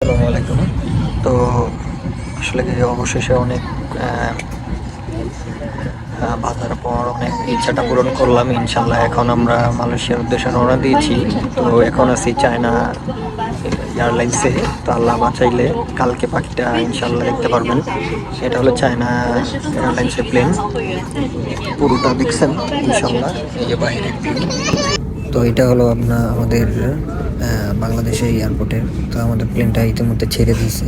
আসসালামু আলাইকুম। তো আসলে কি অবশেষে অনেক বাধার পর অনেক ইচ্ছাটা পূরণ করলাম ইনশাল্লাহ। এখন আমরা মালয়েশিয়ার উদ্দেশ্যে রওনা দিয়েছি। তো এখন আছি চায়না এয়ারলাইন্সে। তো আল্লাহ বাঁচাইলে কালকে পাখিটা ইনশাল্লাহ দেখতে পারবেন। এটা হলো চায়না এয়ারলাইন্সের প্লেন, পুরোটা দেখছেন ইনশাল্লাহ। এই যে বাইরের ভিউ। তো এটা হলো আমাদের বাংলাদেশের এয়ারপোর্টের। তো আমাদের প্লেনটা ইতিমধ্যে ছেড়ে দিয়েছে,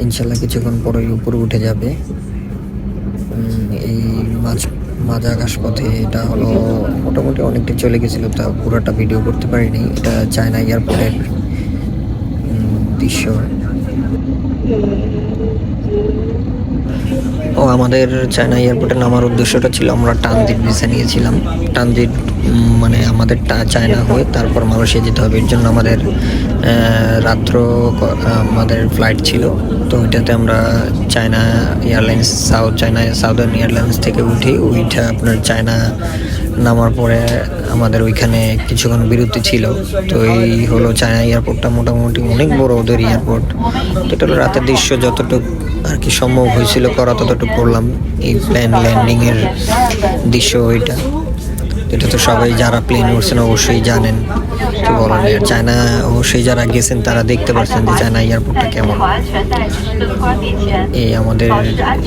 ইনশাল্লাহ কিছুক্ষণ পরেই উপরে উঠে যাবে। এই মাঝ আকাশ পথে এটা হলো মোটামুটি অনেকটা চলে গেছিল, তা পুরোটা ভিডিও করতে পারিনি। এটা চায়না এয়ারপোর্টের দৃশ্য। ও আমাদের চায়না এয়ারপোর্টে নামার উদ্দেশ্যটা ছিল, আমরা ট্রানজিট ভিসা নিয়েছিলাম। ট্রানজিট মানে আমাদের চায়না হয়ে তারপর মালয়েশিয়া যেতে হবে। এর জন্য আমাদের রাত্র আমাদের ফ্লাইট ছিল। তো ওইটাতে আমরা চায়না এয়ারলাইন্স সাউদার্ন এয়ারলাইন্স থেকে ওইটা আপনার চায়না নামার পরে আমাদের ওইখানে কিছুক্ষণ বিরতি ছিল। তো এই হলো চায়না এয়ারপোর্টটা, মোটামুটি অনেক বড় ওদের এয়ারপোর্ট। তো এটা হলো রাতের দৃশ্য, যতটুকু আর কি সম্ভব হয়েছিল করা ততটুকু করলাম। এই প্লেন ল্যান্ডিংয়ের দৃশ্য এটা তো সবাই যারা প্লেন উঠছেন অবশ্যই জানেন, কি বলেন। আর চায়না অবশ্যই যারা গেছেন তারা দেখতে পাচ্ছেন যে চায়না এয়ারপোর্টটা কেমন। এই আমাদের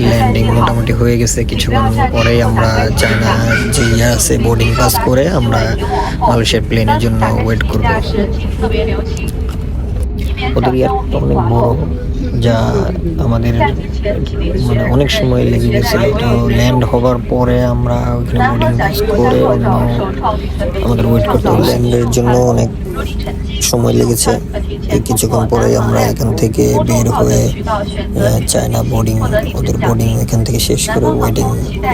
ল্যান্ডিং মোটামুটি হয়ে গেছে, কিছুক্ষণ পরেই আমরা চায়না যে আছে বোর্ডিং পাস করে আমরা মালয়েশিয়ার প্লেনের জন্য ওয়েট করব। ওদের এয়ারপোর্টটা অনেক বড়, যা আমাদের মানে অনেক সময় লেগে গেছিল। তো ল্যান্ড হবার পরে আমরা ওইখানে বোর্ডিং পাস করে আমাদের ওয়েট করতে হবে। ল্যান্ডের জন্য অনেক সময় লেগেছে। কিছুক্ষণ পরে আমরা এখান থেকে বের হয়ে চায়না ওদের বোর্ডিং এখান থেকে শেষ করে ওয়েটিং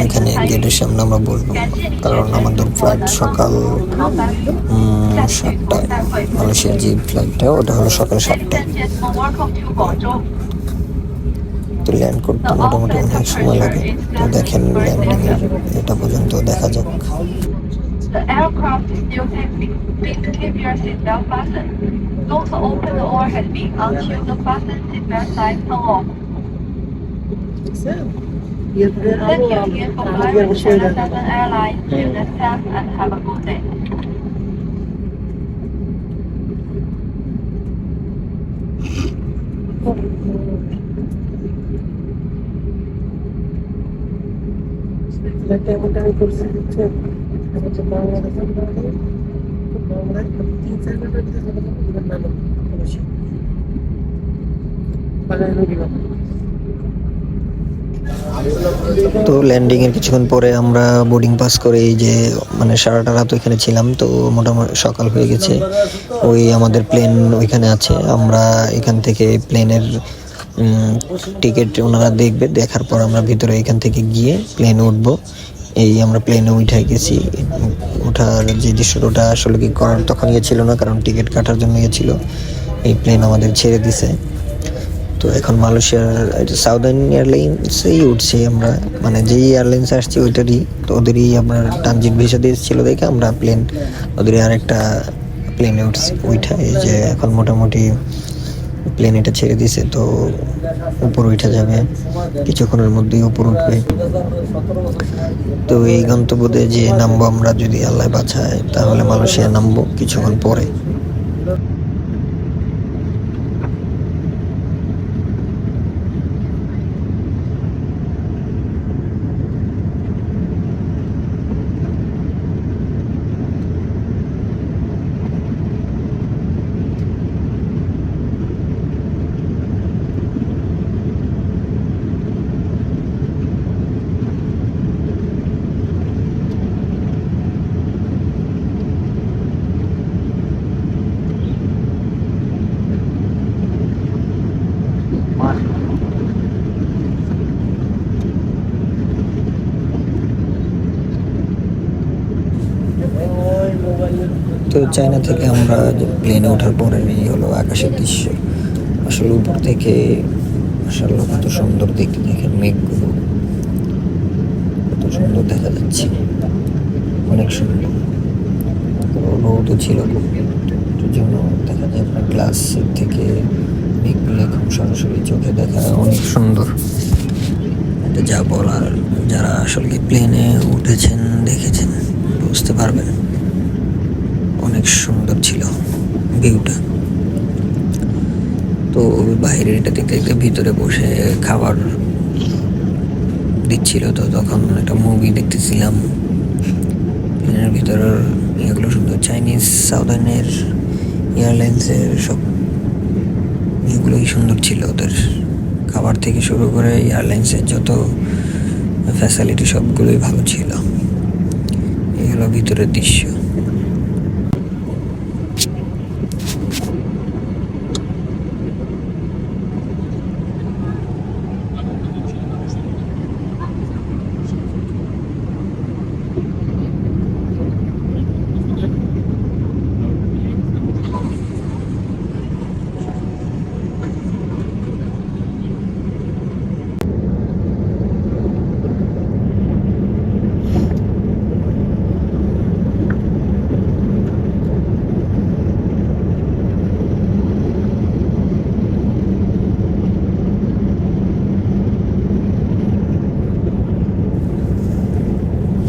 এখানে গেটের সামনে আমরা বসবো, কারণ আমাদের ফ্লাইট সকাল 7টায়। মালয়েশিয়ার যে ফ্লাইটটা ওটা হলো সকাল 7টায়। তো ল্যান্ড করতে মোটামুটি অনেক সময় লাগে। তো দেখেন ল্যান্ডিং এটা পর্যন্ত দেখা যাক। The aircraft is still taxiing. Please keep your seatbelt fastened. Don't open the overhead bin until the fasten seatbelt signs turn off. Thank you again for flying with China Southern Airlines. See you next time and have a good day. তো landing এর কিছুক্ষণ পরে আমরা boarding pass করে এই যে মানে সারাটা রাত ওইখানে ছিলাম। তো মোটামুটি সকাল হয়ে গেছে। ওই আমাদের প্লেন ওইখানে আছে। আমরা এখান থেকে প্লেনের টিকিট ওনারা দেখবে, দেখার পর আমরা ভিতরে এখান থেকে গিয়ে প্লেনে উঠবো। এই আমরা প্লেনে উঠে গেছি। ওঠার যে দৃশ্যটা ওটা আসলে কি করার তখন ছিল না, কারণ টিকিট কাটার জন্য ছিল। এই প্লেন আমাদের ছেড়ে দিছে। তো এখন মালয়েশিয়ার সাউদার্ন এয়ারলাইন্সেই উঠছি আমরা, মানে যেই এয়ারলাইন্সে আসছি ওইটারই। তো ওদেরই আপনার ট্রানজিট ভিসা দিয়েছিল দেখে আমরা ওদের আরেকটা প্লেনে উঠছি ওইটা। এই যে এখন মোটামুটি প্লেন এটা ছেড়ে দিছে, তো উপর উঠে যাবে কিছুক্ষণের মধ্যেই উপর উঠবে। তো এই গন্তব্যে যে নামবো আমরা, যদি আল্লাহ বাঁচায় তাহলে মালয়েশিয়া নামবো কিছুক্ষণ পরে। তো চায়না থেকে আমরা প্লেনে ওঠার পরে এই হলো আকাশের দৃশ্য। আসলে উপর থেকে মাশাআল্লাহ কত সুন্দর দেখতে, দেখেন মেঘগুলো কত সুন্দর দেখা যাচ্ছে, অনেক সুন্দর। রোদও ছিল খুব, জন্য দেখা যায় আপনার গ্লাস থেকে মেঘগুলো এখন সরাসরি চোখে দেখা অনেক সুন্দর। এটা যা বলার, যারা আসলে প্লেনে উঠেছেন দেখেছেন বুঝতে পারবেন। অনেক সুন্দর ছিল ভিউটা। তো বাইরে এটা দেখতে দেখতে ভিতরে বসে খাবার দিচ্ছিল, তো তখন একটা মুভি দেখতেছিলাম। প্লেনের ভিতরের এগুলো সুন্দর, চাইনিজ সাউদার্নের এয়ারলাইন্সের সব এগুলোই সুন্দর ছিল। ওদের খাবার থেকে শুরু করে এয়ারলাইন্সের যত ফ্যাসিলিটি সবগুলোই ভালো ছিল। এই হলো ভিতরের দৃশ্য।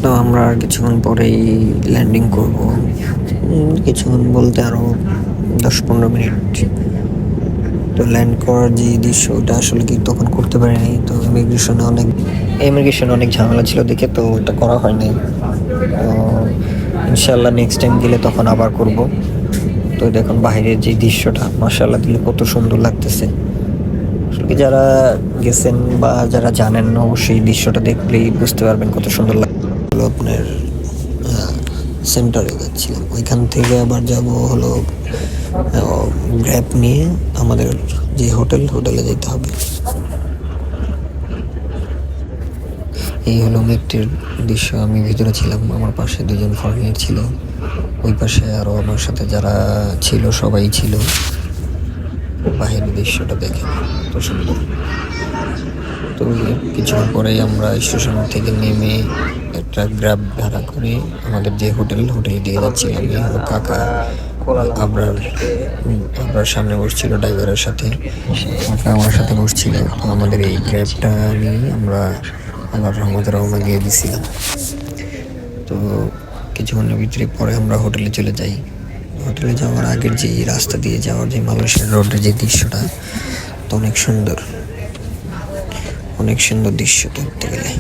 তো আমরা আর কিছুক্ষণ পরেই ল্যান্ডিং করব। কিছুক্ষণ বলতে আরো 10-15 মিনিট। তো ল্যান্ড করার যে দৃশ্য ওটা আসলে কি তখন করতে পারিনি, তো ইমিগ্রেশনে অনেক ঝামেলা ছিল দেখে তো ওটা করা হয়নি। তো ইনশাল্লাহ নেক্সট টাইম গেলে তখন আবার করব। তো দেখুন বাইরের যে দৃশ্যটা মাশাআল্লাহ দিলে কত সুন্দর লাগতেছে। আসলে যারা গেছেন বা যারা জানেন অবশ্যই দৃশ্যটা দেখলেই বুঝতে পারবেন কত সুন্দর লাগলো। আপনার সেন্টারে যাচ্ছিলাম, ওইখান থেকে আবার যাব হলো গ্র্যাব নিয়ে আমাদের যে হোটেলে যেতে হবে। এই হলো মেট্রির দৃশ্য। আমি ভিতরে ছিলাম, আমার পাশে 2জন ফরেনার ছিল, ওই পাশে আরও আমার সাথে যারা ছিল সবাই ছিল। বাহিরের দৃশ্যটা দেখে কত সুন্দর। তো কিছুক্ষণ পরেই আমরা স্টেশন থেকে নেমে একটা গ্র্যাব ভাড়া করে আমাদের যে হোটেলে দিয়ে যাচ্ছিলাম। এই হলো কাকা আবরার সামনে বসছিল ড্রাইভারের সাথে, কাকা আমার সাথে বসছিল। তো আমাদের এই গ্র্যাবটা নিয়ে আমরা আবার রওনা দিয়ে দিছিলাম। তো কিছুক্ষণের ভিতরে পরে আমরা হোটেলে চলে যাই। হোটেলে যাওয়ার আগের যে রাস্তা দিয়ে যাওয়ার যে মালয়েশিয়ার রোডের যে দৃশ্যটা, তো অনেক সুন্দর দৃশ্য দেখতে গেলে।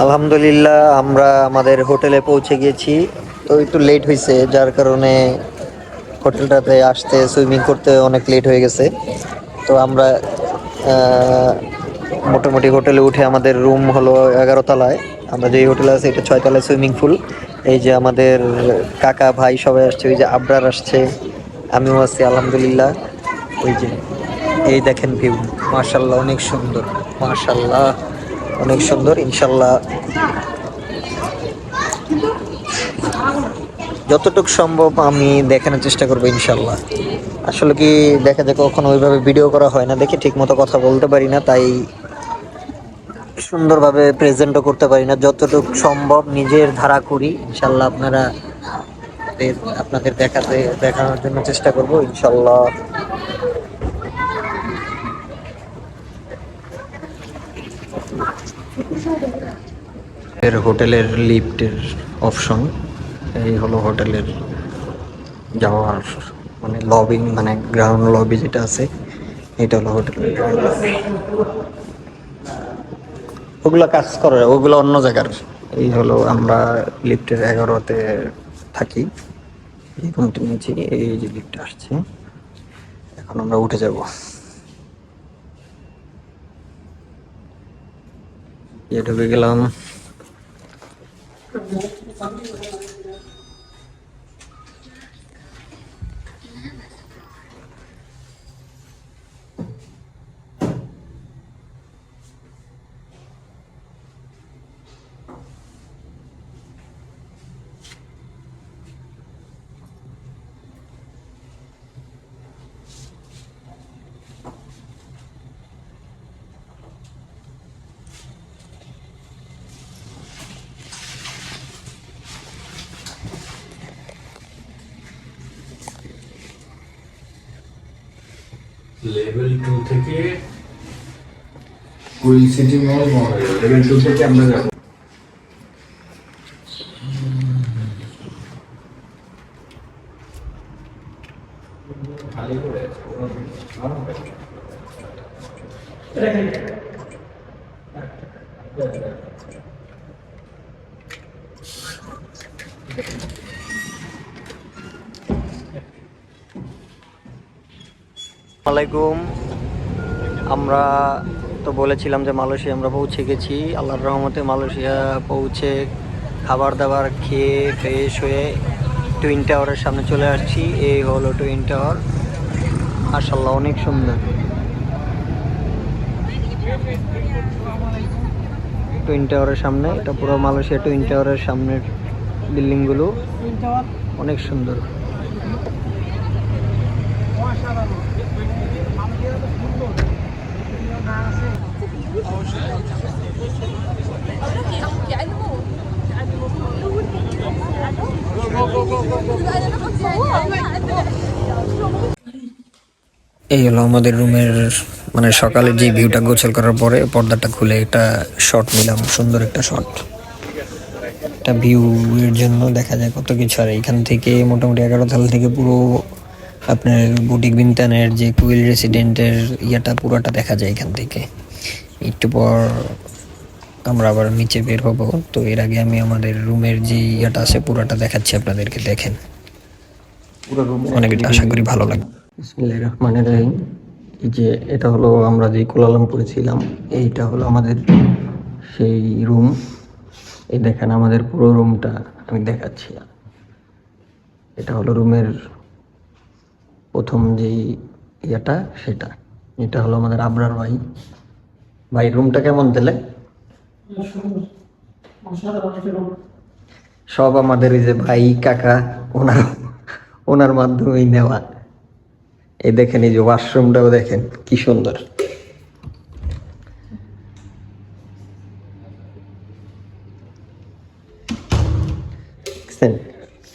আলহামদুলিল্লাহ আমরা আমাদের হোটেলে পৌঁছে গেছি। তো একটু লেট হয়েছে, যার কারণে হোটেলটাতে আসতে সুইমিং করতে অনেক লেট হয়ে গেছে। তো আমরা মোটামুটি হোটেলে উঠে আমাদের রুম হলো 11 তলায়। আমরা যেই হোটেলে আছি এটা 6 তলায় সুইমিং পুল। এই যে আমাদের কাকা ভাই সবাই আসছে, ওই যে আবরার আসছে, আমিও আছি আলহামদুলিল্লাহ। ওই যে এই দেখেন ভিউ, মাশাআল্লাহ অনেক সুন্দর, মাশাআল্লাহ অনেক সুন্দর। ইনশাল্লাহ যতটুকু সম্ভব আমি দেখানোর চেষ্টা করবো ইনশাল্লাহ। আসলে কি দেখা যায় কখনো ওইভাবে ভিডিও করা হয় না দেখে ঠিক মতো কথা বলতে পারি না, তাই সুন্দরভাবে প্রেজেন্টও করতে পারি না। যতটুকু সম্ভব নিজের ধারা করি ইনশাল্লাহ আপনাদের দেখানোর জন্য চেষ্টা করব ইনশাল্লাহ। হোটেলের লিফটের অপশন, এই হলো হোটেলের যাওয়ার মানে লবি, মানে গ্রাউন্ড লবি যেটা আছে, এটা হলো হোটেলের গ্রাউন্ড লবি। ওগুলো কাজ করে, ওগুলো অন্য জায়গার। এই হলো আমরা লিফটের 11তে থাকি, এই রুমটি নিয়েছি। এই যে লিফট আসছে, এখন আমরা উঠে যাব। ঢুকে গেলাম। লেভেল 2 থেকে কুইল সিটি মল লেভেল 2 থেকে আমরা যাব। খালি করে আসসালামাইকুম। আমরা তো বলেছিলাম যে মালয়েশিয়া আমরা পৌঁছে গেছি। আল্লাহর রহমতে মালয়েশিয়া পৌঁছে খাবার দাবার খেয়ে ফ্রেশ হয়ে টুইন টাওয়ারের সামনে চলে আসছি। এই হলো টুইন টাওয়ার, মাশাআল্লাহ অনেক সুন্দর। টুইন টাওয়ারের সামনে, এটা পুরো মালয়েশিয়া টুইন টাওয়ারের সামনের বিল্ডিংগুলো অনেক সুন্দর। এই হলো আমাদের রুমের মানে সকালে যে ভিউটা গোছল করার পরে পর্দাটা খুলে একটা শট নিলাম, সুন্দর একটা শট। একটা ভিউ এর জন্য দেখা যায় কত কিছু। আর এখান থেকে মোটামুটি 11 তলা থেকে পুরো আপনার বুটিক বিনতানের যে কুইল রেসিডেন্টের ইয়েটা পুরোটা দেখা যায় এখান থেকে। একটু পর আমরা আবার নিচে বের হব, তো এর আগে আমি আমাদের রুমের যে ইয়েটা আছে পুরোটা দেখাচ্ছি আপনাদেরকে। দেখেন পুরো রুম অনেক, আশা করি ভালো লাগবে। বিসমিল্লাহির রহমানির রহিম। এই যে এটা হলো আমরা যে কুয়ালালামপুরে ছিলাম, এইটা হলো আমাদের সেই রুম। এই দেখেন আমাদের পুরো রুমটা আমি দেখাচ্ছি। এটা হলো রুমের প্রথম যেই ইয়েটা সেটা। এটা হলো আমাদের আবরার ভাই। ভাই রুমটা কেমন দিলে? সব আমাদের এই যে ভাই কাকা ওনার মাধ্যমেই নেওয়া। এই দেখেন এই যে ওয়াশরুমটাও দেখেন কি সুন্দর।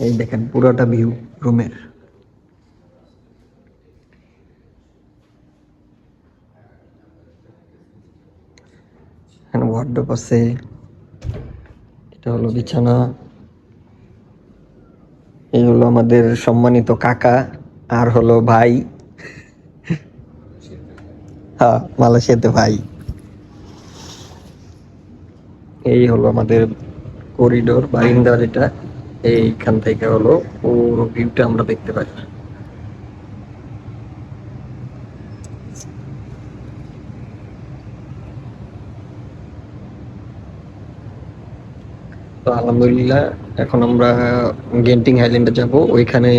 এই দেখেন পুরোটা ভিউ রুমের। এখানে ওয়ার্ডরোব আছে, এটা হলো বিছানা। এই হলো আমাদের সম্মানিত কাকা আর হলো ভাই। হ্যাঁ, মালয়েশিয়াতে ভাই। এই হলো আমাদের করিডোর বারিন্দা, যেটা এইখান থেকে হলো পুরো ভিউটা আমরা দেখতে পাই। তো আলহামদুলিল্লাহ এখন আমরা গেন্টিং আইল্যান্ডে যাব, ওইখানে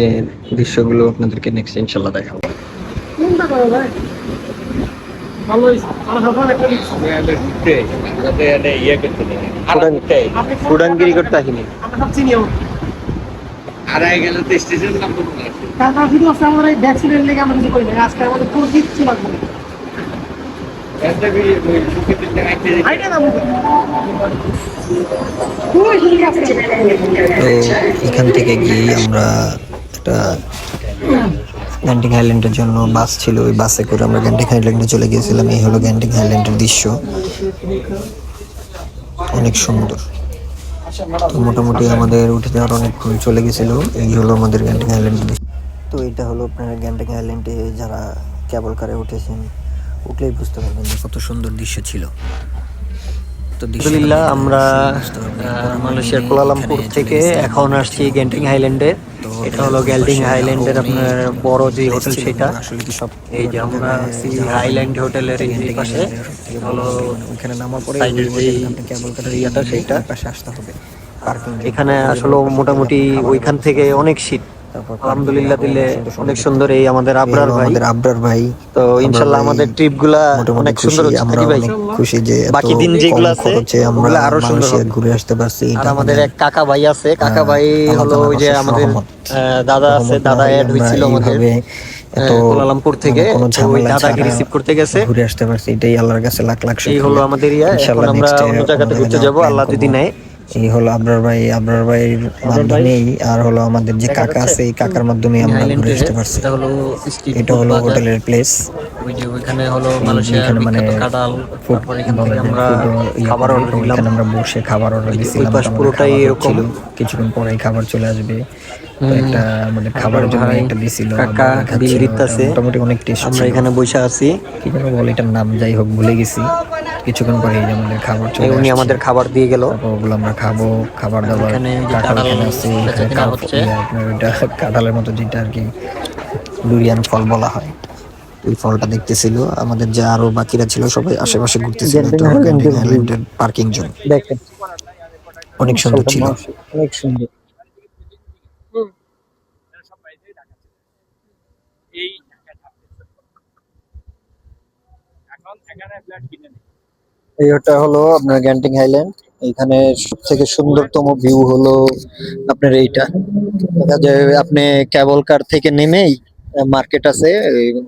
দৃশ্যগুলো আপনাদেরকে নেক্সট ইনশাল্লাহ দেখাবো। ফুডাঙ্গিরি করতে আসিনি। তো এখান থেকে গিয়ে আমরা একটা গ্যান্টিং আইল্যান্ডের জন্য বাস ছিল, ওই বাসে করে আমরা গ্যান্টিং আইল্যান্ডে চলে গিয়েছিলাম। এই হলো গ্যান্টিং আইল্যান্ডের দৃশ্য, অনেক সুন্দর। তো মোটামুটি আমাদের উঠে যাওয়ার অনেকক্ষণ চলে গেছিল। এই হলো আমাদের গ্যান্টিং আইল্যান্ডের দৃশ্য। তো এটা হলো আপনার গ্যান্টিং আইল্যান্ডে যারা কেবল কারে উঠেছেন, উঠলেই বুঝতে পারবেন যে কত সুন্দর দৃশ্য ছিল। আলহামদুলিল্লাহ আমরা মালয়েশিয়ার কুয়ালালামপুর থেকে এখন আসছি গ্যান্টিং আইল্যান্ডে। এটা হলো গ্যান্টিং আইল্যান্ডের আপনার বড় যে হোটেল সেটা। এই যে আমরা আইল্যান্ড হোটেলের এই পাশে হলো ওখানে নামার পরে কেবল কারের ইয়াটা সেইটা পাশে আসতে হবে। এখানে আসলে মোটামুটি ওইখান থেকে অনেক শীত। আলহামদুলিল্লাহ দিলে অনেক সুন্দর। এই আমাদের আবরার ভাই। তো ইনশাআল্লাহ আমাদের ট্রিপ গুলা অনেক সুন্দর হচ্ছে। আমরা ভাই খুশি যে বাকি দিন যেগুলো আছে আমরা আরো সুন্দর ঘুরে আসতে পারছি। আর আমাদের এক কাকা ভাই আছে, কাকা ভাই হলো ওই যে আমাদের দাদা আছে, দাদা এড হয়েছিল আমাদের কুয়ালালামপুর থেকে, ওই দাদাকে রিসিভ করতে গেছে, ঘুরে আসতে পারছি। এটাই আল্লাহর কাছে লাখ লাখ শুকরিয়া। এই হলো আমাদের ইয়া। এখন আমরা অন্য জায়গাতে ঘুরতে যাব, আল্লাহ যদি নেয়। এই হলো আবরার ভাইয়ের মাধ্যমেই, আর হলো আমাদের যে কাকা আছে এই কাকার মাধ্যমে আমরা ঘুরে আসতে পারছি। এটা হলো স্ট্রিট এটা ফুড হলো বাজার। হোটেলের প্লেস। ওই যে ওইখানে হলো এই যে মালয়েশিয়ার এখানে মানে বিখ্যাত কাঁঠাল। ফুড তারপর এখান বলা থেকে যায়, আমরা ফুড খাবার অর্ডার দিলাম। এখানে আমরা বসে খাবার অর্ডার ওই যে ওই দিছিলাম, পাশ তো আমাদের পুরোটাই খাবার এরকম। হচ্ছিল, কিছুক্ষণ পরেই খাবার চলে আসবে। তো একটা আমাদের খাবার জন্য ভাই একটা দিছিল, কাকা আবার বিল খাচ্ছিল, ওটা দিতেছে, মোটামুটি অনেক টেস্ট আমরা ছিল। এখানে বসে আছি। কি যেন বলে এটার নাম, যাই হোক ভুলে গেছি। কিছুক্ষণ পরে এই যে আমাদের খাবার চলে উনি আসছে, আমাদের খাবার দিয়ে গেল। তারপর ওগুলো আমরা খাবো। খাবার দাবার এখানে যে কাঁঠাল কাঁঠাল এখানে আছে, বেচা এখানে কেনা হচ্ছে। আপনার ওইটা কাঁঠালের মতো যেটা আর কি ডুরিয়ান ফল বলা হয়, ওই ফলটা দেখতেছিল। আমাদের যে আরো বাকিরা ছিল সবাই আশেপাশে ঘুরতেছিল। এটা হলো গ্যান্ডিং আইল্যান্ডের পার্কিং জোন, দেখেন অনেক সুন্দর ছিল। অনেক সুন্দর। এইটা হলো আপনার গ্যান্টিং হাইল্যান্ড। এখানে সব থেকে সুন্দরতম ভিউ হলো আপনার এইটা। দেখা যায় আপনি কেবল কার থেকে নেমেই মার্কেট আছে,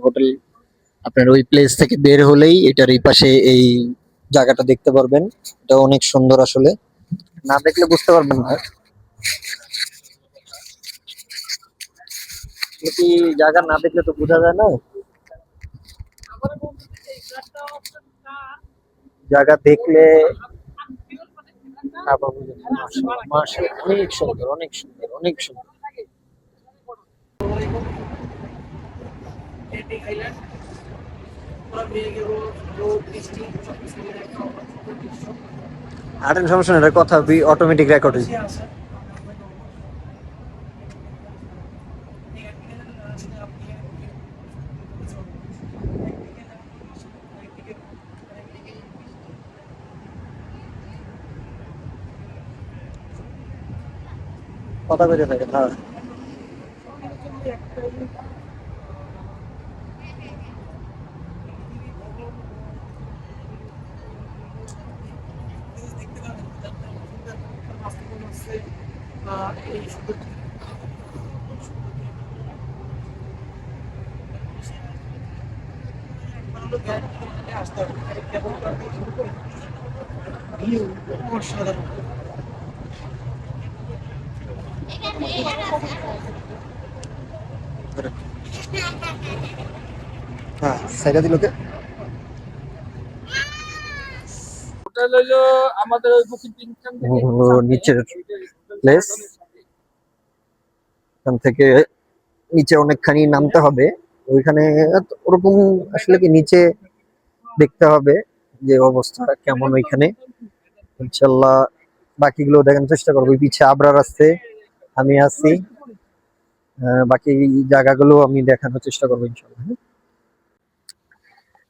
হোটেল, আপনার ওই প্লেস থেকে বের হলেই এটার এই পাশে এই জায়গাটা দেখতে পারবেন। এটা অনেক সুন্দর আসলে, না দেখলে বুঝতে পারবেন না। কি জায়গা না দেখলে তো বোঝা যায় না, জায়গা দেখলে তারপর বুঝে যাবেন। মাশাআল্লাহ, মাশাআল্লাহ, অনেক সুন্দর, অনেক সুন্দর, অনেক সুন্দর। আর সমস্যা নেই, এটা কথা অটোমেটিক রেকর্ড হয়েছে। কথা বেরিয়ে থাকে, হ্যাঁ। হ্যাঁ, সাইডা দিল কে? হোটেল হইলো আমাদের ওই বুকিং টিমখান থেকে হলো নিচের প্লেস, এখান থেকে নিচে অনেকখানি নামতে হবে। ওইখানে ওরকম আসলে কি নিচে দেখতে হবে যে অবস্থা কেমন ওইখানে। ইনশাল্লাহ বাকিগুলো দেখার চেষ্টা করবো। ওই পিছে আবরার আছে, আমি আছি, বাকি জায়গাগুলো আমি দেখানোর চেষ্টা করবো ইনশাল্লাহ।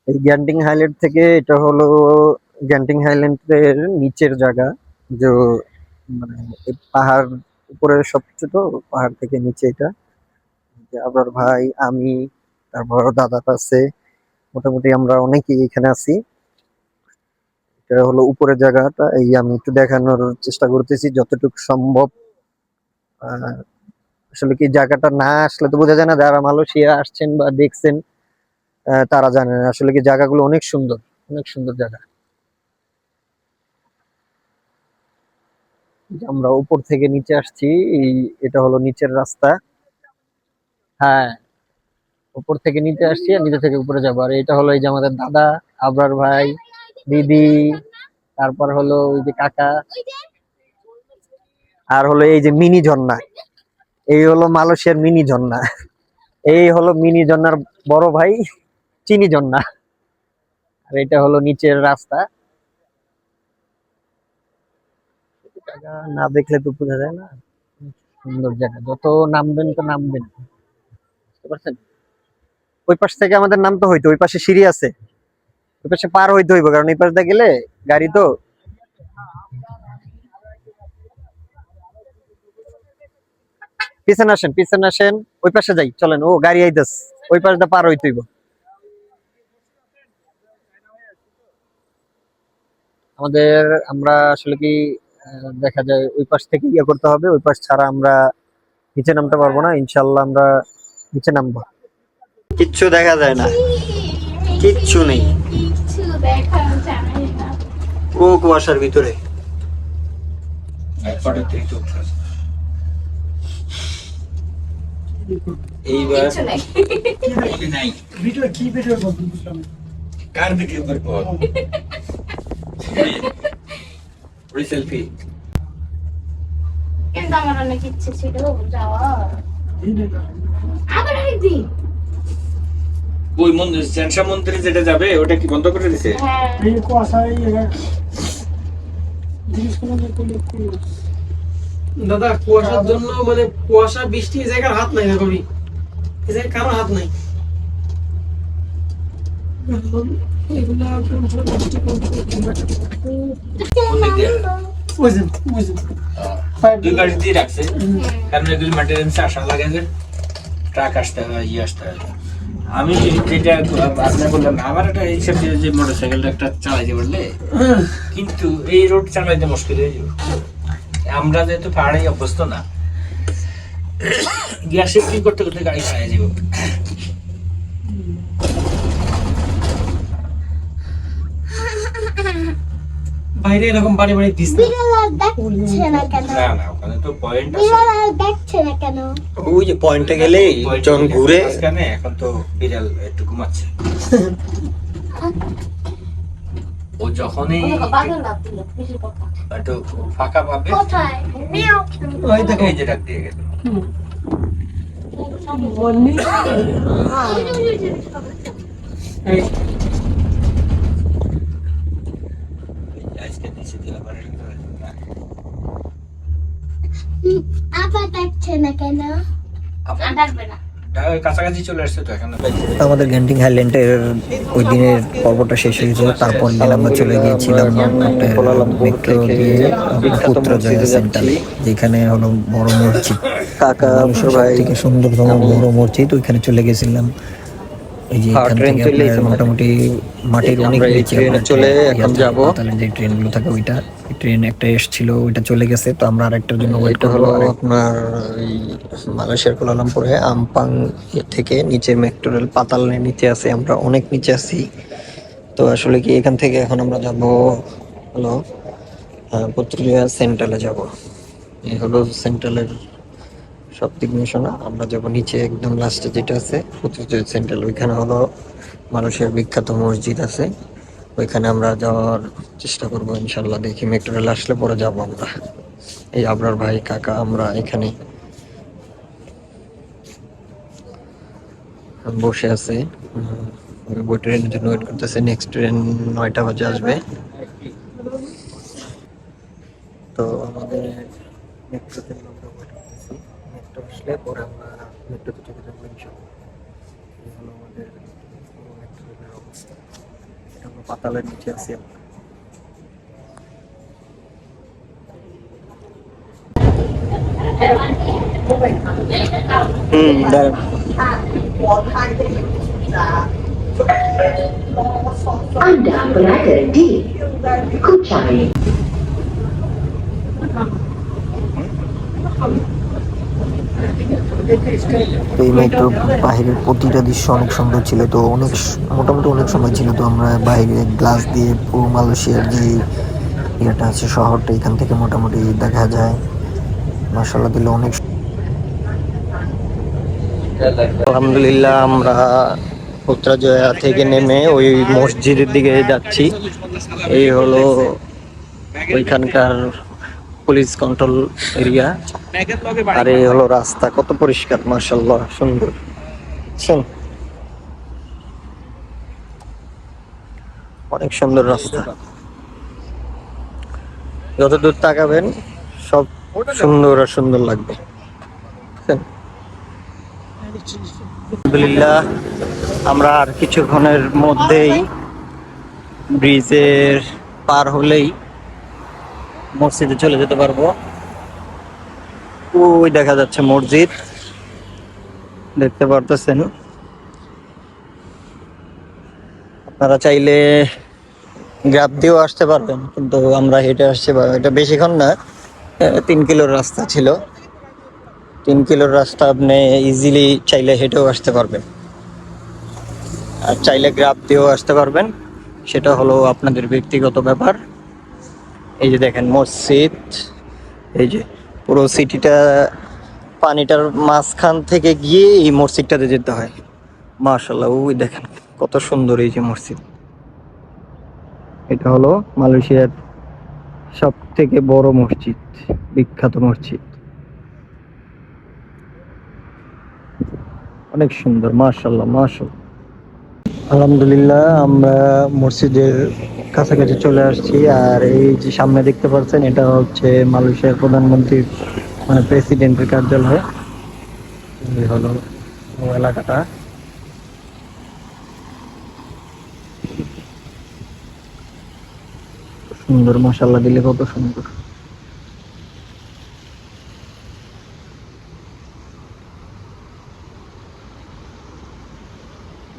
এই গ্যান্টিং হাইল্যান্ড থেকে, এটা হলো গ্যান্টিং হাইল্যান্ডের নিচের জায়গা, যে মানে এই পাহাড় উপরে সবকিছু, তো পাহাড় থেকে নিচে এটা। যে আবার ভাই, আমি, তারপর দাদা আছে, মোটামুটি আমরা অনেকেই এখানে আছি। এটা হলো উপরের জায়গাটা, এই আমি একটু দেখানোর চেষ্টা করতেছি যতটুকু সম্ভব। আহ, আসলে কি জায়গাটা না আসলে তো বোঝা যায় না, যারা মালয়েশিয়া আসছেন বা দেখছেন তারা জানেন আসলে কি জায়গাগুলো অনেক সুন্দর, অনেক সুন্দর জায়গা। আমরা উপর থেকে নিচে আসছি, এই এটা হলো নিচের রাস্তা। হ্যাঁ, উপর থেকে নিচে আসছি আর নিচে থেকে উপরে যাবো। আর এটা হলো এই যে আমাদের দাদা, আবরার ভাই, দিদি, তারপর হলো ওই যে কাকা, আর হলো এই যে মিনি ঝর্ণা। এই হলো মালয়েশিয়ার মিনি ঝর্ণা। এই হলো মিনি ঝর্ণার বড় ভাই চিনি ঝর্ণা। আর এটা হলো নিচের রাস্তা। জায়গা না দেখলে তো বোঝা যায় না, সুন্দর জায়গা। যত নামবেন তো নামবেন, বুঝতে পারছেন। ওই পাশ থেকে আমাদের নামতে হইতো, ওই পাশে সিঁড়ি আছে, ওই পাশে পার হইতে হইব, কারণ এই পাশ দিয়ে গেলে গাড়ি তো। পিছনে আসেন, পিছনে আসেন, ওই পাশে যাই, চলেন। ও গাড়ি আইতাস, ওই পাশ দিয়ে পার হইতে হইব। আমাদের আমরা আসলে কি দেখা যায় ওই পাশ থেকে ইয়ে করতে হবে, ওই পাশ ছাড়া আমরা নিচে নামতে পারবো না। ইনশাল্লাহ আমরা নিচে নামবো। কিচ্ছু দেখা যায় না, কিচ্ছু নেই, ও কুয়াশার ভিতরে। একবারে থেকে তো এইবার নাই ভিডিও কি ভিডিও করতে বুঝলাম না। কার ভিডিও করব ওই সেলফি কিন্তু আমার অনেক ইচ্ছে ছিল যাওয়া এই দেখো। আবার একদিন ওই মন্দির সেনসা মন্দিরে যেটা যাবে ওটা কি বন্ধ করে দিছে হ্যাঁ এই কুয়াশা এই জায়গা জিনিস কোনো দাদা কুয়াশার জন্য মানে কুয়াশা বৃষ্টি এই জায়গার হাত নাই না কবি এই জায়গায় কারো হাত নাই এগুলা কোন ছোট মিষ্টি কোন বুঝুন বুঝুন দুই গাড়ি দিয়ে রাখছে কারণ এগুলি মেনটেন্যান্স আসা লাগে যে ট্রাক আসতে হয় আসতে হয় আমি যেটা আপনার বললাম আমার একটা হিসাব দিয়ে যে মোটরসাইকেলটা একটা চালাইতে পারলে কিন্তু এই রোড চালাইতে মুশকিল হয়ে যাবে আমরা যেহেতু পাহাড়ে অভ্যস্ত না গ্যাস শিফটিং করতে করতে গাড়ি চালাই যাব বাইরে এরকম বাড়ি বাড়ি দিস বিড়াল আর দেখছে না কেন না না ওখানে তো পয়েন্ট আছে বিড়াল আর দেখছে না কেন ওই যে পয়েন্টে গেলেই যখন ঘুরে মাঝখানে এখন তো বিড়াল একটু ঘুমাচ্ছে ও যখনই বাদল লাভ দিল বেশি কথা একটু ফাঁকা পাবে কোথায় মিয়াও ওই দেখো এই যে ডাক দিয়ে গেল এই আজকে নিচে দিলাম আর আবার দেখছে না কেন আর ডাকবে না কাছাকাছি চলে আসছে তো এখানে আমাদের গ্যান্টিং হাইল্যান্ডের ওই দিনের পর্বটা শেষ হয়ে গেছে। তারপর দিন আমরা চলে গিয়েছিলাম মেট্রো দিয়ে পুত্রজয়া সেন্টারে, যেখানে হলো বড় মসজিদ, কাকা ভাই থেকে সুন্দরতম বড় মসজিদ, ওইখানে চলে গেছিলাম। এই যে এখান থেকে আপনার মোটামুটি মাটির অনেক নিচে চলে এখন যাব, তাহলে যে ট্রেনগুলো থাকে ওইটা ট্রেন একটা এসেছিল ওইটা চলে গেছে, তো আমরা আরেকটার জন্য ওয়েট হলো আপনার এই মালয়েশিয়ার কুয়ালালামপুরে আমপাং থেকে নিচে মেট্রো রেল পাতালের নিচে আছে, আমরা অনেক নিচে আছি। তো আসলে কি এখান থেকে এখন আমরা যাব হলো পুত্রজয়া সেন্ট্রালে যাব। এই হলো সেন্ট্রালের সব দিক নিশানা। আমরা যাব নিচে একদম লাস্টে যেটা আছে পুত্রজয়া সেন্ট্রাল, ওইখানে হলো মানুষের বিখ্যাত মসজিদ আছে, ওইখানে আমরা যাওয়ার চেষ্টা করব ইনশাল্লাহ। দেখি মেট্রো রেল আসলে পরে যাব আমরা। এই আবরার ভাই কাকা আমরা এখানে বসে আছে, ওই ট্রেনের জন্য ওয়েট করতেছে। নেক্সট ট্রেন 9টা বাজে আসবে। তো আমাদের মেট্রোতে আমরা ওয়েট করতেছি, মেট্রো আসলে পরে আমরা মেট্রোতে চলে যাবো ইনশাল্লাহ। এই হলো আমাদের মেট্রো রেলের অবস্থা। এটা আমরা পাতালের নিচে আছি আমরা। Anda berada di Kuchai. এই মেট্রো বাহিরের প্রতিটা দৃশ্য অনেক সুন্দর ছিল, তো অনেক মোটামুটি অনেক সময় ছিল। তো আমরা বাইরে গ্লাস দিয়ে পুরো মালয়েশিয়ার যে ইয়েটা আছে শহরটা এখান থেকে মোটামুটি দেখা যায়। মাশাআল্লাহ দিলে অনেক। আলহামদুলিল্লাহ আমরা পুত্রজয়া থেকে নেমে ওই মসজিদের দিকে যাচ্ছি। এই হলো ওইখানকার পুলিশ কন্ট্রোল এরিয়া, আর এই হলো রাস্তা, কত পরিষ্কার মাশাআল্লাহ, সুন্দর। অনেক সুন্দর রাস্তা, যত দূর তাকাবেন সব সুন্দর আর সুন্দর লাগবে। আলহামদুলিল্লাহ আমরা আর কিছুক্ষণের মধ্যেই ব্রিজের পার হলেই মসজিদে চলে যেতে পারবো। ওই দেখা যাচ্ছে মসজিদ, দেখতে পারতেছেন। আপনারা চাইলে গ্রাব দিয়েও আসতে পারবেন, কিন্তু আমরা হেঁটে আসছি। এটা বেশিক্ষণ না, 3 কিলোর রাস্তা ছিল। 3 কিলোর রাস্তা আপনি ইজিলি চাইলে হেঁটেও আসতে পারবেন, আর চাইলে গ্রাব দিয়েও আসতে পারবেন, সেটা হলো আপনাদের ব্যক্তিগত ব্যাপার। এই যে দেখেন মসজিদ, এই যে পুরো সিটিটা পানিটার মাঝখান থেকে গিয়ে এই মসজিদটাতে যেতে হয়। মাশাআল্লাহ, ওই দেখেন কত সুন্দর এই যে মসজিদ। এটা হলো মালয়েশিয়ার সব থেকে বড় মসজিদ, বিখ্যাত মসজিদ। অনেক সুন্দর, মাশাআল্লাহ মাশাআল্লাহ। আলহামদুলিল্লাহ, আমরা মসজিদের কাছাকাছি চলে আসছি। আর এই যে সামনে দেখতে পাচ্ছেন, এটা হচ্ছে মালয়েশিয়ার প্রধানমন্ত্রীর মানে প্রেসিডেন্টের কার্যালয়। এই হলো এলাকাটা। সুন্দর, মাশাআল্লাহ, দিলে কত সুন্দর।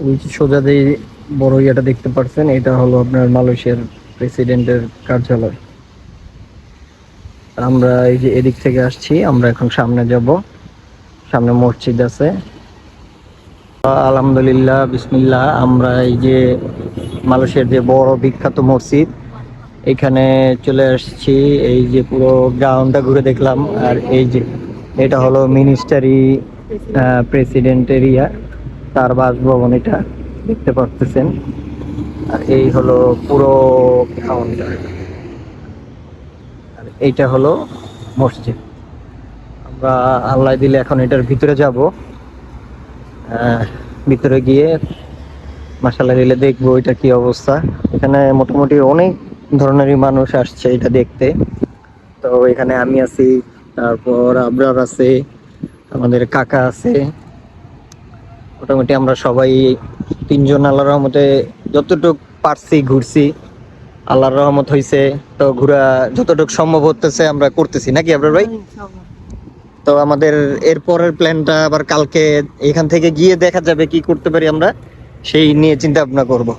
ওই যে সোজা যে বড় ইয়েটা দেখতে পাচ্ছেন, এটা হলো আপনার মালয়েশিয়ার প্রেসিডেন্টের কার্যালয়। আমরা এই যে এদিক থেকে আসছি, আমরা এখন সামনে যাব, সামনে মসজিদ আছে। আলহামদুলিল্লাহ, বিসমিল্লাহ, আমরা এই যে মালয়েশিয়ার যে বড় বিখ্যাত মসজিদ, এখানে চলে আসছি। এই যে পুরো গ্রাউন্ডটা ঘুরে দেখলাম। আর এই যে এটা হলো মিনিস্টারি প্রেসিডেন্ট এরিয়া, তার বাসভবন এটা দেখতে পাচ্ছেন। আর এই হলো পুরো গ্রাউন্ডটা। আর এইটা হলো মসজিদ। আমরা আল্লাহ দিলে এখন এটার ভিতরে যাব। ভিতরে গিয়ে মাশাআল্লাহ দিলে দেখবো এটা কি অবস্থা। এখানে মোটামুটি অনেক ধরনেরই মানুষ আসছে এটা দেখতে। তো এখানে আমি আছি, তারপর আবরার আছে, আমাদের কাকা আছে। মোটামুটি আমরা সবাই তিনজন আল্লাহর রহমতে যতটুক পারছি ঘুরছি। আল্লাহর রহমত হয়েছে, তো ঘোরা যতটুক সম্ভব হতেছে আমরা করতেছি, নাকি আবরার ভাই? তো আমাদের এরপরের প্ল্যানটা আবার কালকে এখান থেকে গিয়ে দেখা যাবে কি করতে পারি আমরা, সেই নিয়ে চিন্তা ভাবনা করব।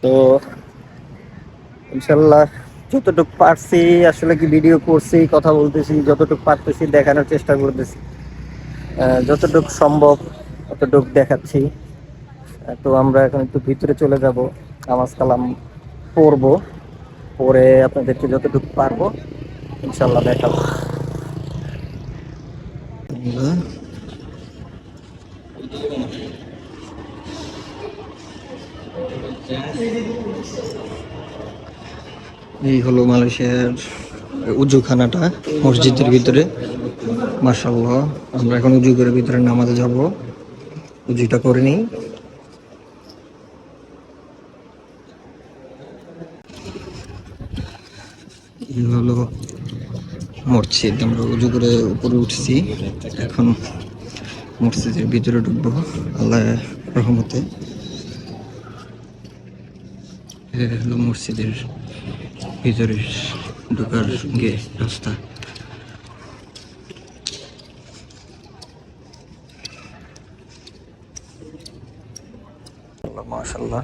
তো ইনশাল্লাহ যতটুক পারছি আসলে কি ভিডিও করছি, কথা বলতেছি, যতটুক পারতেছি দেখানোর চেষ্টা করতেছি, যতটুক সম্ভব ততটুক দেখাচ্ছি। তো আমরা এখন একটু ভিতরে চলে যাব, নামাজ কালাম পড়বো, পরে আপনাদেরকে যতটুকু পারবো ইনশাল্লাহ দেখাবো। এই হলো মালয়েশিয়ার উজুখানাটা মসজিদের ভিতরে। মাশাআল্লাহ, আমরা এখন উজু করে ভিতরে নামাজে যাব, উজুটা করে নিই। এই হলো মসজিদ। আমরা উজু করে উপরে উঠছি, এখন মসজিদের ভিতরে ঢুকবো আল্লাহ রহমতে। হলো মসজিদের ভিতরে ঢোকার রাস্তা। মাশাআল্লাহ,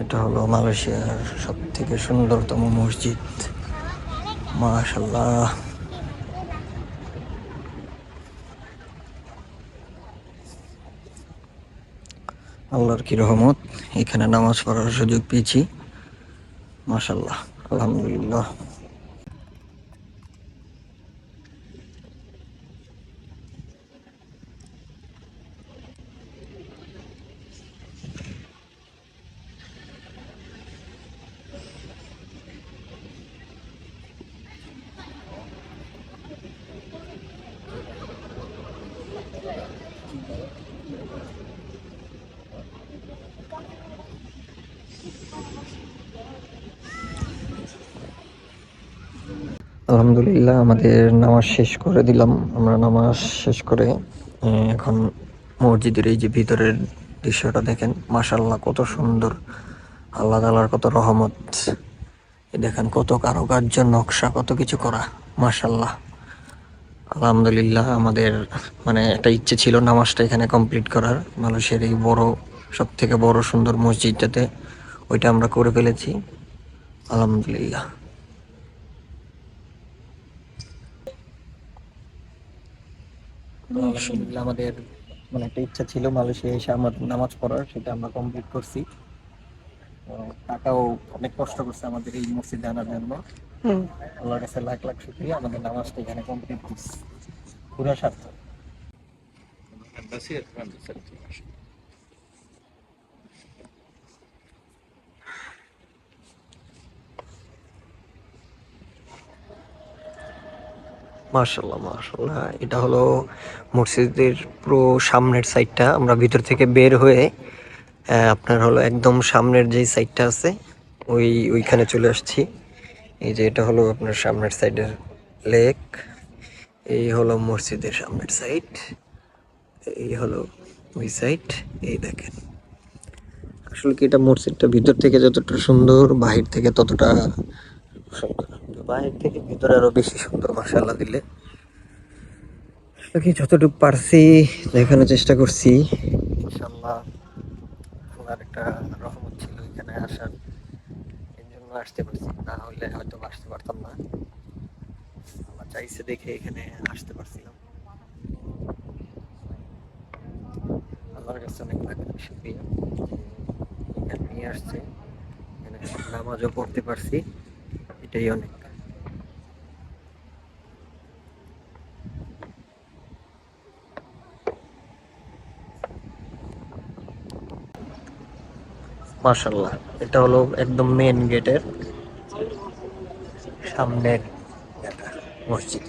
এটা হলো মালয়েশিয়ার সব থেকে সুন্দরতম মসজিদ। মাশাআল্লাহ, আল্লাহর কি রহমত, এখানে নামাজ পড়ার সুযোগ পেয়েছি। মাশাআল্লাহ, আলহামদুলিল্লাহ। আলহামদুলিল্লাহ, আমাদের নামাজ শেষ করে দিলাম। আমরা নামাজ শেষ করে এখন মসজিদের এই যে ভিতরের দৃশ্যটা দেখেন, মাশাআল্লাহ কত সুন্দর, আল্লাহ তাআলার কত রহমত। এই দেখেন কত কারুকার্য, নকশা, কত কিছু করা, মাশাআল্লাহ। আলহামদুলিল্লাহ, আমাদের মানে একটা ইচ্ছে ছিল নামাজটা এখানে কমপ্লিট করার, মালয়েশিয়ার এই বড় সব থেকে বড় সুন্দর মসজিদটাতে। ওইটা আমরা করে ফেলেছি, আলহামদুলিল্লাহ। আলহামদুলিল্লাহ, আমাদের মানে একটা ইচ্ছা ছিল মালয়েশিয়া এসে আমাদের নামাজ পড়ার, সেটা আমরা কমপ্লিট করছি। কাকাও অনেক কষ্ট করছে আমাদের এই মসজিদে আনার জন্য। আল্লাহর কাছে লাখ লাখ শুকরিয়া, আমাদের নামাজটা এখানে কমপ্লিট করছি, পুরো সার্থক। মাশাআল্লাহ মাশাআল্লাহ, এটা হলো মসজিদের পুরো সামনের সাইডটা। আমরা ভিতর থেকে বের হয়ে আপনার হলো একদম সামনের যে সাইডটা আছে ওইখানে চলে আসছি। এই যে এটা হলো আপনার সামনের সাইডের লেক, এই হলো মসজিদের সামনের সাইড, এই হলো ওই সাইড। এই দেখেন আসলে কি এটা মসজিদটা ভিতর থেকে যতটা সুন্দর, বাহির থেকে ততটা সুন্দর। বাহির থেকে ভিতরে আরো বেশি সুন্দর মাশাআল্লাহ দিলে। আসলে কি যতটুকু পারছি দেখানোর চেষ্টা করছি। ইনশাআল্লাহ আল্লাহর একটা রহমত ছিল এখানে আসার, এর জন্য আসতে পারছি, না হলে হয়তো আসতে পারতাম না। আল্লাহ চাইছে দেখে এখানে আসতে পারছিলাম। আল্লাহর কাছে অনেক লাখ লাখ শুকরিয়া এখানে নিয়ে আসছে, এখানে নামাজও পড়তে পারছি, এটাই অনেক। মাশাআল্লাহ, এটা হলো একদম মেন গেটের সামনের মসজিদ।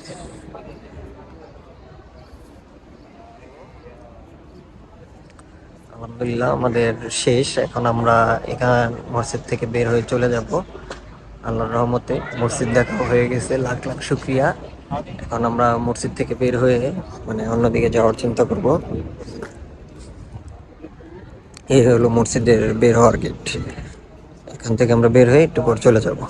আলহামদুলিল্লাহ আমাদের শেষ, এখন আমরা এখান মসজিদ থেকে বের হয়ে চলে যাব। আল্লাহর রহমতে মসজিদ দেখা হয়ে গেছে, লাখ লাখ শুকরিয়া। এখন আমরা মসজিদ থেকে বের হয়ে মানে অন্যদিকে যাওয়ার চিন্তা করব। এই হলো মসজিদের বের হওয়ার গেট, এখান থেকে আমরা বের হয়ে একটু পর চলে যাব।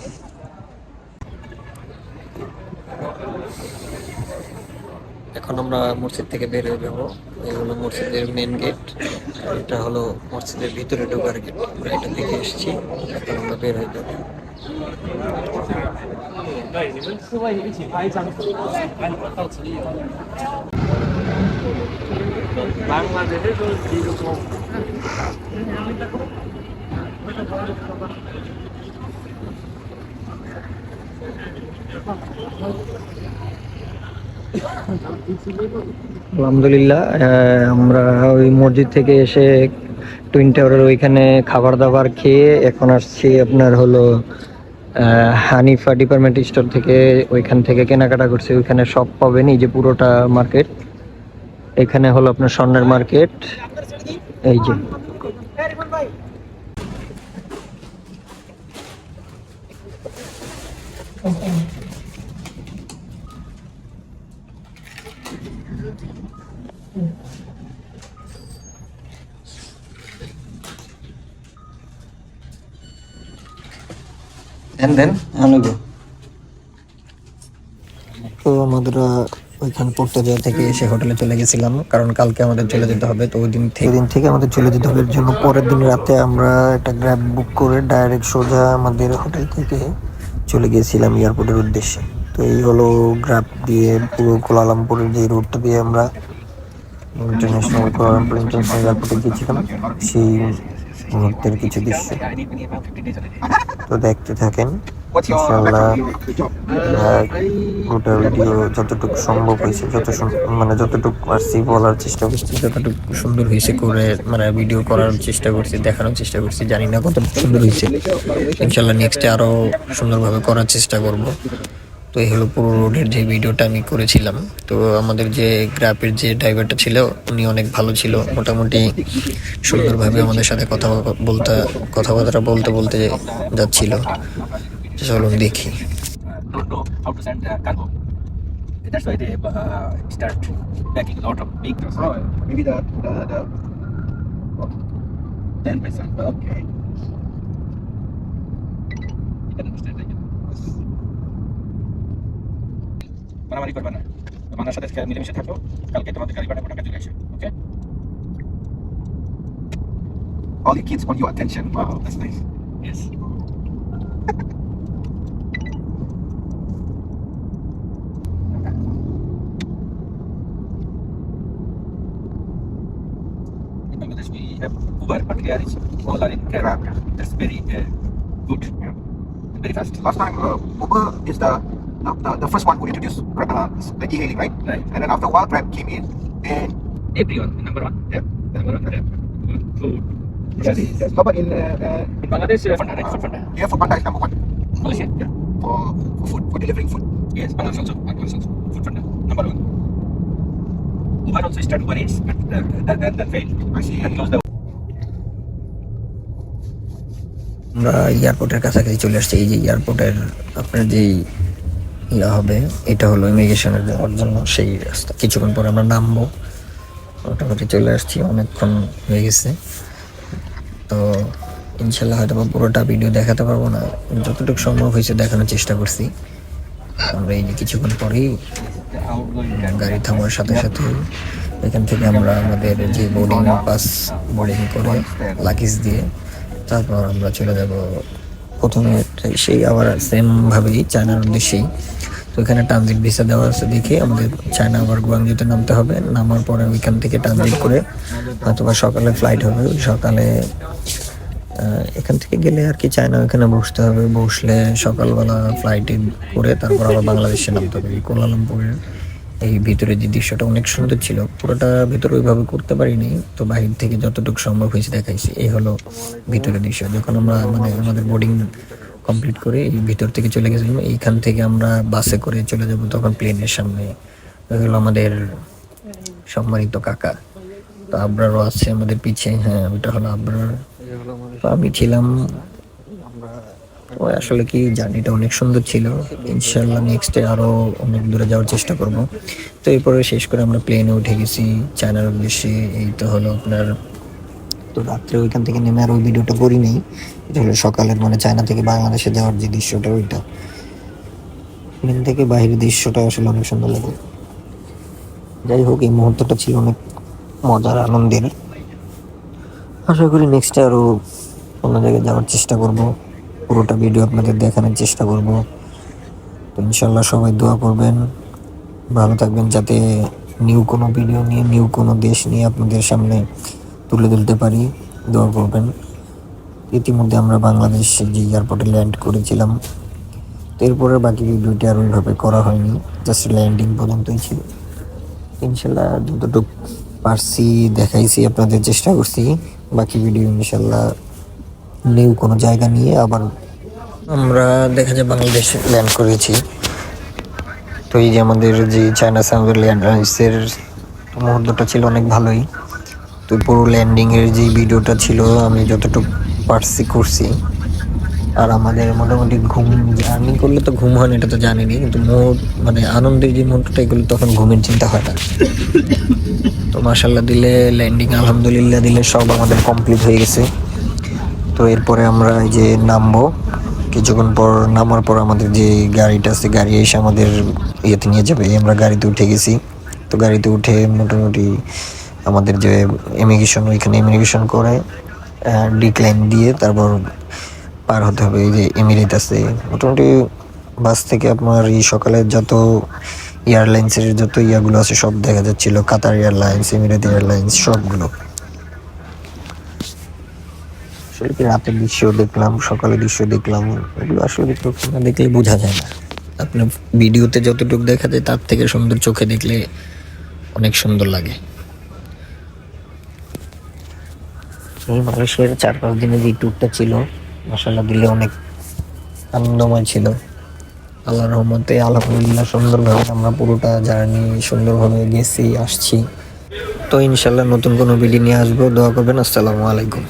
এখন আমরা মসজিদ থেকে বের হয়ে যাবো। এই হলো মসজিদের মেন গেট, আর এটা হলো মসজিদের ভিতরে ঢোকার গেট। আমরা এটা থেকে এসেছি, এখন আমরা বের হয়ে যাবো। আলহামদুলিল্লাহ আমরা ওই মসজিদ থেকে এসে টুইন টাওয়ারের ওইখানে খাবার দাবার খেয়ে এখন আসছি আপনার হলো হানিফা ডিপার্টমেন্ট স্টোর থেকে। ওইখান থেকে কেনাকাটা করছি, ওইখানে সব পাবেন, এই যে পুরোটা মার্কেট। এখানে হলো আপনার স্বর্ণের মার্কেট, এই যে দেন আনবো। তো আমাদের ওইখানে পড়তে যাওয়া থেকে এসে হোটেলে চলে গেছিলাম, কারণ কালকে আমাদের চলে যেতে হবে। তো ওই দিন থেকে আমাদের চলে যেতে হবে, এর জন্য পরের দিন রাতে আমরা একটা গ্র্যাব বুক করে ডাইরেক্ট সোজা আমাদের হোটেল থেকে চলে গিয়েছিলাম এয়ারপোর্টের উদ্দেশ্যে। তো এই হলো গ্র্যাব দিয়ে পুরো কুয়ালালামপুরের যে রোডটা দিয়ে আমরা কুয়ালালামপুর ইন্টারন্যাশনাল এয়ারপোর্টে গিয়েছিলাম, সেই মুহূর্তের কিছু দৃশ্য তো দেখতে থাকেন। ইনশাআল্লাহ গোটা ভিডিও যতটুকু সম্ভব হয়েছে, যতটুকু পারছি বলার চেষ্টা করছি, যতটুকু সুন্দর হয়েছে করে ভিডিও করার চেষ্টা করছি, দেখানোর চেষ্টা করছি। জানি না কতটুকু সুন্দর হয়েছে, ইনশাআল্লাহ নেক্সটে আরো সুন্দরভাবে করার চেষ্টা করব। তো এই হলো পুরো রোডের যে ভিডিওটা আমি করেছিলাম। তো আমাদের যে গ্র্যাবের যে ড্রাইভারটা ছিল উনি অনেক ভালো ছিল, মোটামুটি সুন্দরভাবে আমাদের সাথে কথাবার্তা বলতে যাচ্ছিল। চলুন দেখি। don't know how to send cargo. That's why they start packing a lot of big trucks. Oh, maybe the 10%. Okay. You can understand that. মারামারি করবে না, তোমাদের সাথে মিলেমিশে থাকো, কালকে তোমাদের গাড়ি ভাড়া টাকা চলে আসে। ওকে? All the kids want your attention. Wow, that's nice. Yes. In Bangladesh, we have Uber, but here is all are in Grab. That's very good. Very fast. Last time, Uber is the first one who introduced the e-hailing, right? Right. And then after a while, Grab came in, and Everyone, number one. Yeah. Number one. Yeah. Food. yes, how about in In Bangladesh, Foodpanda, right? Foodpanda. yeah, Foodpanda is number one Malaysia. Yeah. for food, for delivering food. Yes, Bangladesh also. Bangladesh also. Foodpanda. Number one. Uber also started Uber Eats, but that failed. I see. And closed the আমরা এয়ারপোর্টের কাছাকাছি চলে আসছি। এই যে এয়ারপোর্টের আপনার যেই ইয়া হবে, এটা হলো ইমিগ্রেশনের যাওয়ার জন্য সেই রাস্তা। কিছুক্ষণ পরে আমরা নামবো, মোটামুটি চলে আসছি, অনেকক্ষণ হয়ে গেছে। তো ইনশাল্লাহ হয়তো বা পুরোটা ভিডিও দেখাতে পারবো না, যতটুকু সম্ভব হয়েছে দেখানোর চেষ্টা করছি। আমরা এই যে কিছুক্ষণ পরেই গাড়ি থামার সাথে সাথে এখান থেকে আমরা আমাদের যে বোর্ডিং পাস বোর্ডিং করে লাগেজ দিয়ে তারপর আমরা চলে যাব প্রথমে সেই আবার সেমভাবেই চায়নার উদ্দেশ্যেই। তো এখানে ট্রানজিট ভিসা দেওয়া আছে দেখে আমাদের চায়না আবার গুয়াংজুতে নামতে হবে। নামার পরে ওইখান থেকে ট্রানজিট করে হয়তো বা সকালে ফ্লাইট হবে। ওই সকালে এখান থেকে গেলে আর কি চায়না ওইখানে বসতে হবে, বসলে সকালবেলা ফ্লাইটে করে তারপর আবার বাংলাদেশে নামতে হবে। কুয়ালালামপুরের এই ভিতরে যে দৃশ্যটা অনেক সুন্দর ছিল, পুরোটা ভিতরে ওইভাবে করতে পারিনি, তো বাহির থেকে যতটুকু সম্ভব হয়েছে দেখাইছি। এই হলো ভিতরের দৃশ্য। যখন আমরা মানে আমাদের বোর্ডিং কমপ্লিট করে এই ভিতর থেকে চলে গেছিলাম, এইখান থেকে আমরা বাসে করে চলে যাব তখন প্লেনের সামনে। ওই হলো আমাদের সম্মানিত কাকা, তো আবরারও আছে আমাদের পিছে। হ্যাঁ, ওইটা হলো আবরার। তো আমি ছিলাম। ওই আসলে কি জার্নিটা অনেক সুন্দর ছিল। ইনশাল্লাহ নেক্সটে আরো অনেক দূরে যাওয়ার চেষ্টা করব। তো এরপরে শেষ করে আমরা প্লেনে উঠে গেছি চায়নার উদ্দেশ্যে। এই তো হলো আপনার, তো রাত্রে ওইখান থেকে নেমে আর ওই ভিডিওটা করি নেই। এটা হলো সকালের মানে চায়না থেকে বাংলাদেশে যাওয়ার যে দৃশ্যটা, ওইটা প্লেন থেকে বাইরের দৃশ্যটা আসলে অনেক সুন্দর লাগে। যাই হোক, এই মুহূর্তটা ছিল অনেক মজার, আনন্দের। আশা করি নেক্সটে আরো অন্য জায়গায় যাওয়ার চেষ্টা করব, পুরোটা ভিডিও আপনাদের দেখানোর চেষ্টা করব। তো ইনশাল্লাহ সবাই দোয়া করবেন, ভালো থাকবেন, যাতে নিউ কোনো ভিডিও নিয়ে নিউ কোনো দেশ নিয়ে আপনাদের সামনে তুলে ধরতে পারি। দোয়া করবেন। ইতিমধ্যে আমরা বাংলাদেশে যে এয়ারপোর্টে ল্যান্ড করেছিলাম, তো এরপরে বাকি ভিডিওটি আর ওইভাবে করা হয়নি, জাস্ট ল্যান্ডিং পর্যন্তই ছিল। ইনশাল্লাহ যতটুকু পারছি দেখাইছি, আপনাদের চেষ্টা করছি। বাকি ভিডিও ইনশাল্লাহ নিউ কোনো জায়গা নিয়ে আবার আমরা দেখা যায় বাংলাদেশে ল্যান্ড করেছি। তো এই যে আমাদের যে চায়না সাউথ এয়ারলাইন্সের মুহূর্তটা ছিল অনেক ভালোই। তো পুরো ল্যান্ডিংয়ের যে ভিডিওটা ছিল আমি যতটুকু পারছি করছি। আর আমাদের মোটামুটি ঘুম, জার্নি করলে তো ঘুম হয় না, এটা তো জানিনি, কিন্তু মানে আনন্দের যে মুহূর্তটা, এগুলো তখন ঘুমের চিন্তা হয় না। তো মাশাল্লাহ দিলে ল্যান্ডিং আলহামদুলিল্লাহ দিলে সব আমাদের কমপ্লিট হয়ে গেছে। তো এরপরে আমরা এই যে নামবো, কিছুক্ষণ পর নামার পর আমাদের যে গাড়িটা আছে, গাড়ি এসে আমাদের ইয়েতে নিয়ে যাবে। আমরা গাড়িতে উঠে গেছি। তো গাড়িতে উঠে মোটামুটি আমাদের যে ইমিগ্রেশন, ওইখানে ইমিগ্রেশন করে ডিক্লাইন দিয়ে তারপর পার হতে হবে। এই যে এমিরেট আছে, মোটামুটি বাস থেকে আপনার এই সকালে যত এয়ারলাইন্সের যত ইয়াগুলো আছে সব দেখা যাচ্ছিল, কাতার এয়ারলাইন্স, এমিরেট এয়ারলাইন্স সবগুলো। আসলে কি রাতের দৃশ্য দেখলাম, সকালের দৃশ্য দেখলাম, এগুলো আসলে না দেখলে বোঝা যায় না। আপনার ভিডিওতে যতটুকু দেখা যায় তার থেকে সুন্দর চোখে দেখলে অনেক সুন্দর লাগে। এই মালয়েশিয়ার 4-5 দিনের যে ট্যুরটা ছিল, মাশাআল্লাহ দিলে অনেক আনন্দময় ছিল। আল্লাহর রহমতে আলহামদুলিল্লাহ সুন্দরভাবে আমরা পুরোটা জার্নি সুন্দরভাবে গেছি, আসছি। তো ইনশাল্লাহ নতুন কোনো ভিডিও নিয়ে আসবো, দোয়া করবেন। আসসালামু আলাইকুম।